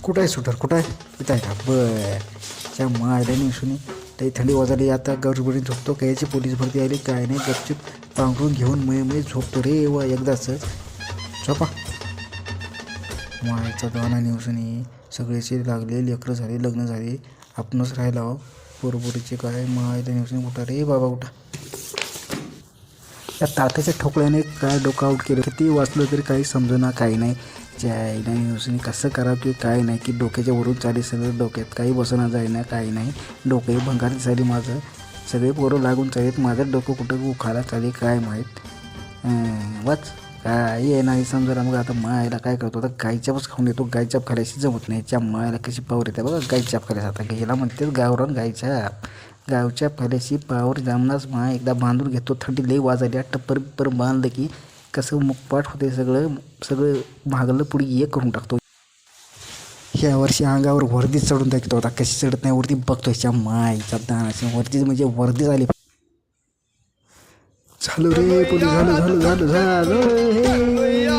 कुठं आहे सुटर कुठं आहे इथं आहे का बर त्या मायला निवसून लई थंडी वाजली आता गडबडीत झोपतो कायची पोलीस भरती आली काय नाही गपचूप पांघरून घेऊन मै झोपतो रे वा एकदाच झोपा मायचा दाना निवसून सगळेचे लागले लेकरं झाले लग्न झाले आपणच राहिला हो पोरपोरीचे काय मायला निवसून कुठं रे बाबा कुठं त्या तात्याच्या ठोकळ्याने काय डोकं आऊट केलं किती वाचलं तरी काही समजेना काही नाही आईला न्यूजने कसं करावं की काय नाही की डोक्याच्या वरून चाली सगळं डोक्यात काही बसना जाईना काही नाही डोकंही भंगार झाली माझं सगळे पोरं लागून चालेत माझं डोकं कुठं उखाला चाले काय माहीत वाच काय आहे नाही समजा मग आता मायला काय करतो आता गायच्यापच खाऊन येतो गायचाप खाल्याशी जमत नाही त्या मायला कशी पावर येते बघा गायचाप खाल्यास आता गेला म्हणतेच गावरान गावच्या खाल्याशी पावर जामनाच माय एकदा बांधून घेतो थंडी लई वाजायला टप्पर बांधलं की कसं मुखपाट होते सगळं भागलं पुढे एक करून टाकतो ह्या वर्षी अंगावर वर्दीच चढून टाकतो आता कशी चढत नाही वरती बघतो ह्याच्या मायचा दानाची वर्दीच म्हणजे वर्दी झाली झालं रे पोलीस झालं